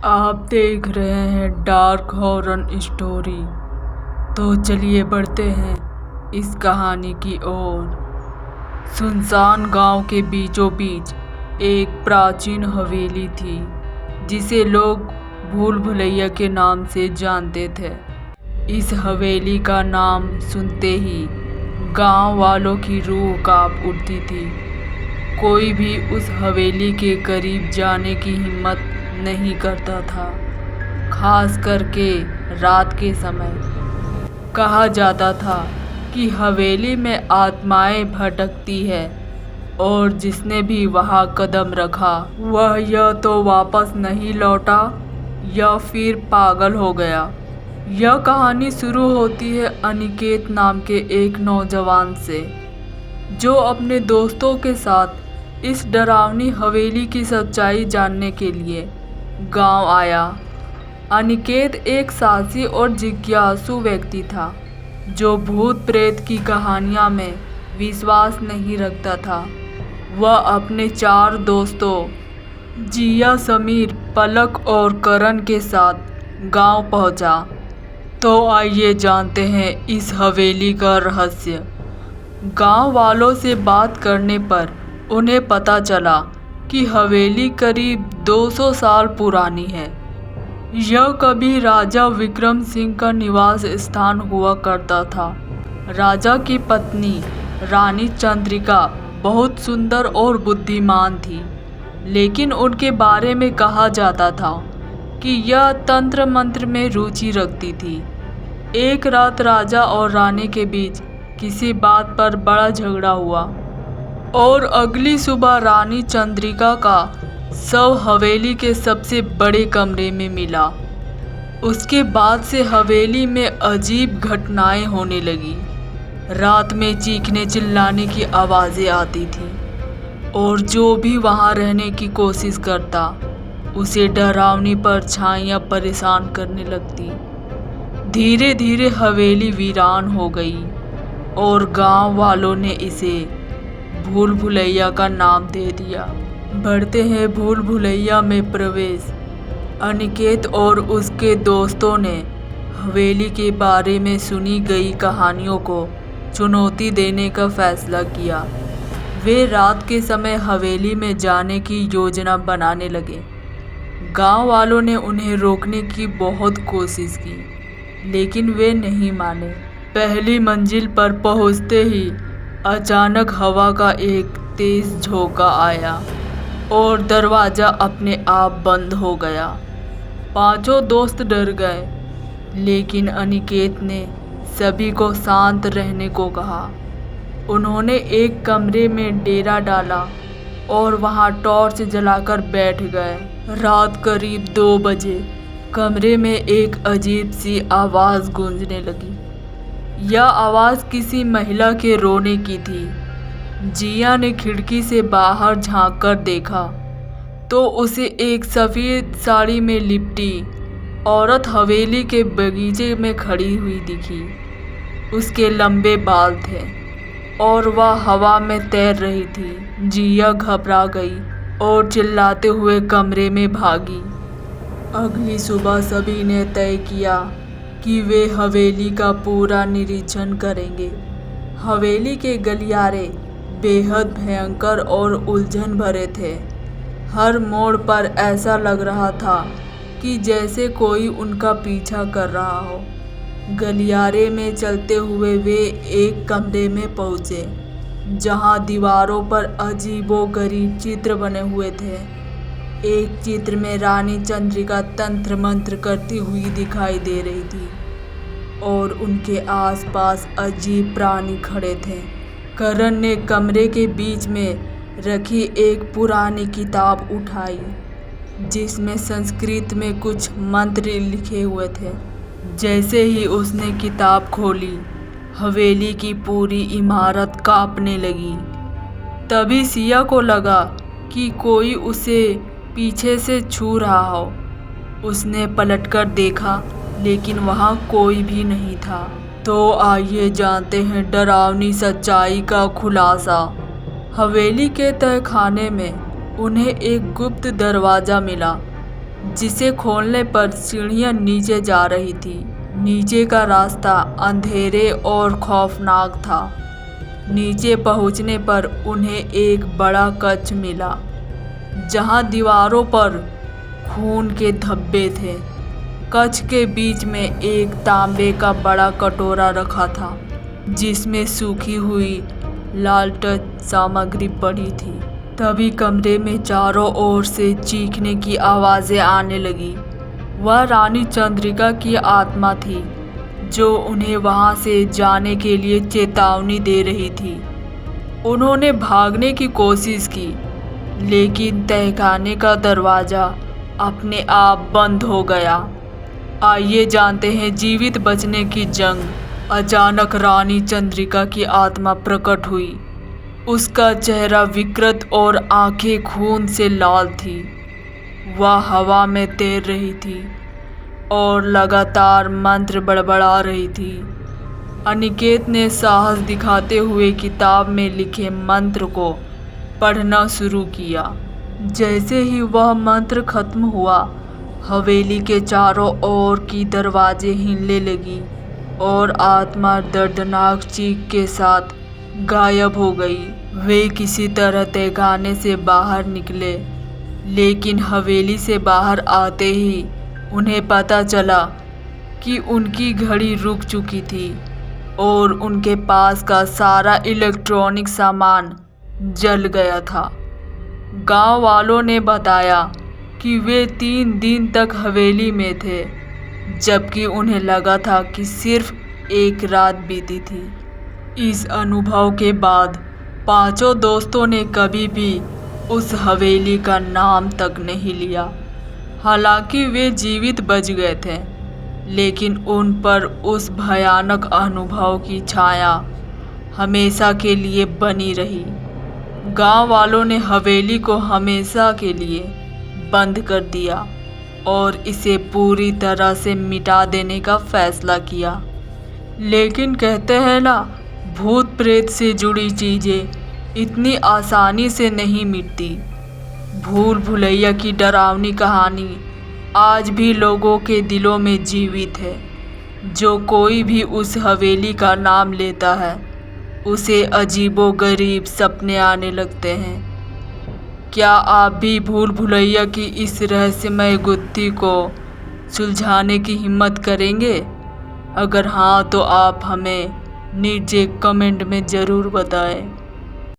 आप देख रहे हैं डार्क हॉरर स्टोरी। तो चलिए बढ़ते हैं इस कहानी की ओर। सुनसान गांव के बीचों बीच एक प्राचीन हवेली थी जिसे लोग भूल भुलैया के नाम से जानते थे। इस हवेली का नाम सुनते ही गांव वालों की रूह कांप उठती थी। कोई भी उस हवेली के करीब जाने की हिम्मत नहीं करता था, खास करके रात के समय। कहा जाता था कि हवेली में आत्माएं भटकती है और जिसने भी वहां कदम रखा वह या तो वापस नहीं लौटा या फिर पागल हो गया। यह कहानी शुरू होती है अनिकेत नाम के एक नौजवान से, जो अपने दोस्तों के साथ इस डरावनी हवेली की सच्चाई जानने के लिए गांव आया। अनिकेत एक साहसी और जिज्ञासु व्यक्ति था जो भूत प्रेत की कहानियां में विश्वास नहीं रखता था। वह अपने 4 दोस्तों जिया, समीर, पलक और करण के साथ गांव पहुंचा। तो आइए जानते हैं इस हवेली का रहस्य। गांव वालों से बात करने पर उन्हें पता चला कि हवेली करीब 200 साल पुरानी है। यह कभी राजा विक्रम सिंह का निवास स्थान हुआ करता था। राजा की पत्नी रानी चंद्रिका बहुत सुंदर और बुद्धिमान थी, लेकिन उनके बारे में कहा जाता था कि यह तंत्र मंत्र में रुचि रखती थी। एक रात राजा और रानी के बीच किसी बात पर बड़ा झगड़ा हुआ और अगली सुबह रानी चंद्रिका का शव हवेली के सबसे बड़े कमरे में मिला। उसके बाद से हवेली में अजीब घटनाएं होने लगी। रात में चीखने चिल्लाने की आवाज़ें आती थी और जो भी वहां रहने की कोशिश करता उसे डरावनी परछाइयां परेशान करने लगती। धीरे धीरे हवेली वीरान हो गई और गांव वालों ने इसे भूल भुलैया का नाम दे दिया। बढ़ते हैं भूल भुलैया में प्रवेश। अनिकेत और उसके दोस्तों ने हवेली के बारे में सुनी गई कहानियों को चुनौती देने का फैसला किया। वे रात के समय हवेली में जाने की योजना बनाने लगे। गांव वालों ने उन्हें रोकने की बहुत कोशिश की, लेकिन वे नहीं माने। पहली मंजिल पर पहुंचते ही अचानक हवा का एक तेज झोंका आया और दरवाजा अपने आप बंद हो गया। 5 दोस्त डर गए, लेकिन अनिकेत ने सभी को शांत रहने को कहा। उन्होंने एक कमरे में डेरा डाला और वहां टॉर्च जलाकर बैठ गए। रात करीब 2 बजे कमरे में एक अजीब सी आवाज़ गूंजने लगी। यह आवाज़ किसी महिला के रोने की थी। जिया ने खिड़की से बाहर झांककर देखा तो उसे एक सफ़ेद साड़ी में लिपटी औरत हवेली के बगीचे में खड़ी हुई दिखी। उसके लंबे बाल थे और वह हवा में तैर रही थी। जिया घबरा गई और चिल्लाते हुए कमरे में भागी। अगली सुबह सभी ने तय किया कि वे हवेली का पूरा निरीक्षण करेंगे। हवेली के गलियारे बेहद भयंकर और उलझन भरे थे। हर मोड़ पर ऐसा लग रहा था कि जैसे कोई उनका पीछा कर रहा हो। गलियारे में चलते हुए वे एक कमरे में पहुंचे, जहां दीवारों पर अजीबोगरीब चित्र बने हुए थे। एक चित्र में रानी चंद्रिका तंत्र मंत्र करती हुई दिखाई दे रही थी और उनके आसपास अजीब प्राणी खड़े थे। करण ने कमरे के बीच में रखी एक पुरानी किताब उठाई, जिसमें संस्कृत में कुछ मंत्र लिखे हुए थे। जैसे ही उसने किताब खोली, हवेली की पूरी इमारत कांपने लगी। तभी सिया को लगा कि कोई उसे पीछे से छू रहा हो। उसने पलटकर देखा, लेकिन वहां कोई भी नहीं था। तो आइए जानते हैं डरावनी सच्चाई का खुलासा। हवेली के तहखाने में उन्हें एक गुप्त दरवाज़ा मिला, जिसे खोलने पर सीढ़ियां नीचे जा रही थी। नीचे का रास्ता अंधेरे और खौफनाक था। नीचे पहुंचने पर उन्हें एक बड़ा कक्ष मिला, जहां दीवारों पर खून के धब्बे थे। कक्ष के बीच में एक तांबे का बड़ा कटोरा रखा था, जिसमें सूखी हुई लालटच सामग्री पड़ी थी। तभी कमरे में चारों ओर से चीखने की आवाजें आने लगी। वह रानी चंद्रिका की आत्मा थी, जो उन्हें वहां से जाने के लिए चेतावनी दे रही थी। उन्होंने भागने की कोशिश की, लेकिन तहखाने का दरवाजा अपने आप बंद हो गया। आइए जानते हैं जीवित बचने की जंग। अचानक रानी चंद्रिका की आत्मा प्रकट हुई। उसका चेहरा विकृत और आंखें खून से लाल थी। वह हवा में तैर रही थी और लगातार मंत्र बड़बड़ा रही थी। अनिकेत ने साहस दिखाते हुए किताब में लिखे मंत्र को पढ़ना शुरू किया। जैसे ही वह मंत्र खत्म हुआ, हवेली के चारों ओर की दरवाजे हिलने लगी और आत्मा दर्दनाक चीख के साथ गायब हो गई। वे किसी तरह तहखाने से बाहर निकले, लेकिन हवेली से बाहर आते ही उन्हें पता चला कि उनकी घड़ी रुक चुकी थी और उनके पास का सारा इलेक्ट्रॉनिक सामान जल गया था। गांव वालों ने बताया कि वे 3 दिन तक हवेली में थे, जबकि उन्हें लगा था कि सिर्फ एक रात बीती थी। इस अनुभव के बाद पांचों दोस्तों ने कभी भी उस हवेली का नाम तक नहीं लिया। हालांकि वे जीवित बच गए थे, लेकिन उन पर उस भयानक अनुभव की छाया हमेशा के लिए बनी रही। गांव वालों ने हवेली को हमेशा के लिए बंद कर दिया और इसे पूरी तरह से मिटा देने का फैसला किया। लेकिन कहते हैं ना, भूत प्रेत से जुड़ी चीजें इतनी आसानी से नहीं मिटती। भूल भुलैया की डरावनी कहानी आज भी लोगों के दिलों में जीवित है। जो कोई भी उस हवेली का नाम लेता है, उसे अजीबोगरीब सपने आने लगते हैं। क्या आप भी भूल भुलैया की इस रहस्यमय गुत्थी को सुलझाने की हिम्मत करेंगे? अगर हाँ, तो आप हमें नीचे कमेंट में ज़रूर बताएं।